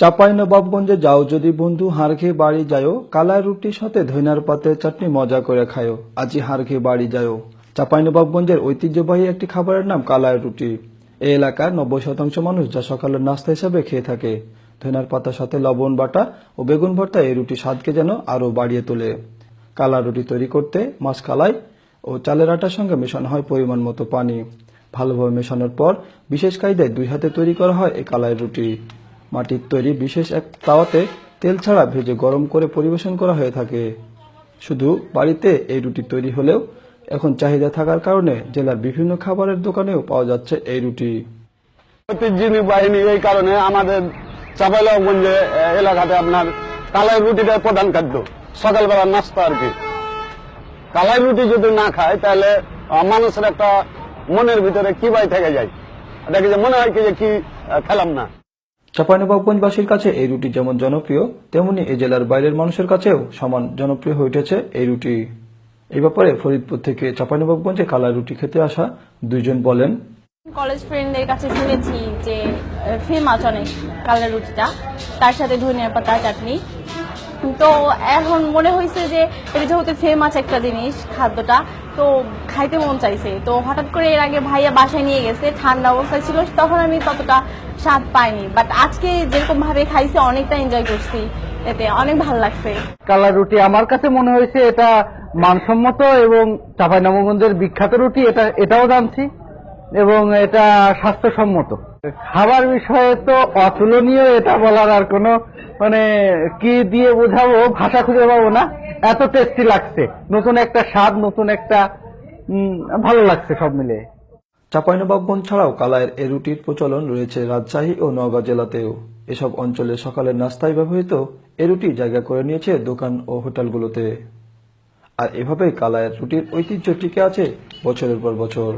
চাঁপাইনবাবগঞ্জে যাও যদি বন্ধু হাড় খেয়ে বাড়ি যাও, কালার রুটির সাথে ধইনার পাতের চাটনি মজা করে খায়ো, আজি হাড় খেয়ে বাড়ি যাও। চাঁপাইনবাবগঞ্জের ঐতিহ্যবাহী একটি খাবারের নাম কালার রুটি। এই এলাকার 90% মানুষ যা সকালের নাস্তা হিসেবে খেয়ে থাকে। ধইনার পাতার সাথে লবণ বাটা ও বেগুন ভর্তা এই রুটি স্বাদকে যেন আরো বাড়িয়ে তোলে। কালার রুটি তৈরি করতে মাছ কালাই ও চালের আটার সঙ্গে মেশানো হয় পরিমাণ মতো পানি। ভালোভাবে মেশানোর পর বিশেষ কায়দায় 2 হাতে তৈরি করা হয় এই কালাই রুটি। মাটির তৈরি বিশেষ এক তাওয়াতে তেল ছাড়া ভেজে গরম করে পরিবেশন করা হয়ে থাকে। শুধু বাড়িতে এই রুটি তৈরি হলেও এখন চাহিদা থাকার কারণে জেলার বিভিন্ন খাবারের দোকানেও পাওয়া যাচ্ছে এই রুটি। ঐতিহ্যবাহী বাহিনী এই কারণে আমাদের চাঁপাইনবাবগঞ্জে এলাকাতে আপনার কালাই রুটিটাই প্রধান খাদ্য, সকালবেলার নাস্তা আর কি। কালাই রুটি যদি না খায় তাহলে মানুষের একটা মনের ভিতরে কি বাই থেকে যায়, দেখে যে মনে হয় কি যে কি খেলাম না। চাঁপাইনবাবগঞ্জবাসীর কাছে এই রুটি যেমন জনপ্রিয়, তেমনি এই জেলার বাইরের মানুষের কাছেও সমান জনপ্রিয় হয়ে উঠেছে এই রুটি। এই ব্যাপারে ফরিদপুর থেকে চাঁপাইনবাবগঞ্জে কালাই রুটি খেতে আসা দুইজন বলেন, কলেজ ফ্রেন্ডের কাছে শুনেছি যে ফেমাস অনেক কালার রুটিটা, তার সাথে ধনিয়া পাতা চাটনি। তো এখন মনে হয়েছে যে এটা যেহেতু ফেমাস একটা জিনিস খাদ্যটা, তো খাইতে মন চাইছে। তো হঠাৎ করে এর আগে ভাইয়া বাসায় নিয়ে গেছে, ঠান্ডা অবস্থায় ছিল, তখন আমি ততটা স্বাদ পাইনি, বাট আজকে যেরকম ভাবে খাইছি অনেকটা এনজয় করছি, এতে অনেক ভালো লাগছে। কালার রুটি আমার কাছে মনে হয়েছে এটা মানসম্মত এবং চাঁপাইনবাবগঞ্জের বিখ্যাত রুটি, এটাও জানছি, এবং এটা স্বাস্থ্যসম্মত। খাবার বিষয়ে তো অতুলনীয়, এটা বলার আর কোনো কি দিয়ে বোঝাবো, ভাষা খুঁজে পাবো না, এত টেস্টি লাগছে। নতুন একটা স্বাদ, নতুন একটা ভালো লাগছে সব মিলে। চাঁপাইনবাবগঞ্জ ছাড়াও কালাইয়ের এই রুটির প্রচলন রয়েছে রাজশাহী ও নওগাঁ জেলাতেও। এসব অঞ্চলে সকালের নাস্তায় ব্যবহৃত এই রুটি জায়গা করে নিয়েছে দোকান ও হোটেলগুলোতে। আর এভাবেই কালাইয়ের রুটির ঐতিহ্য টিকে আছে বছরের পর বছর।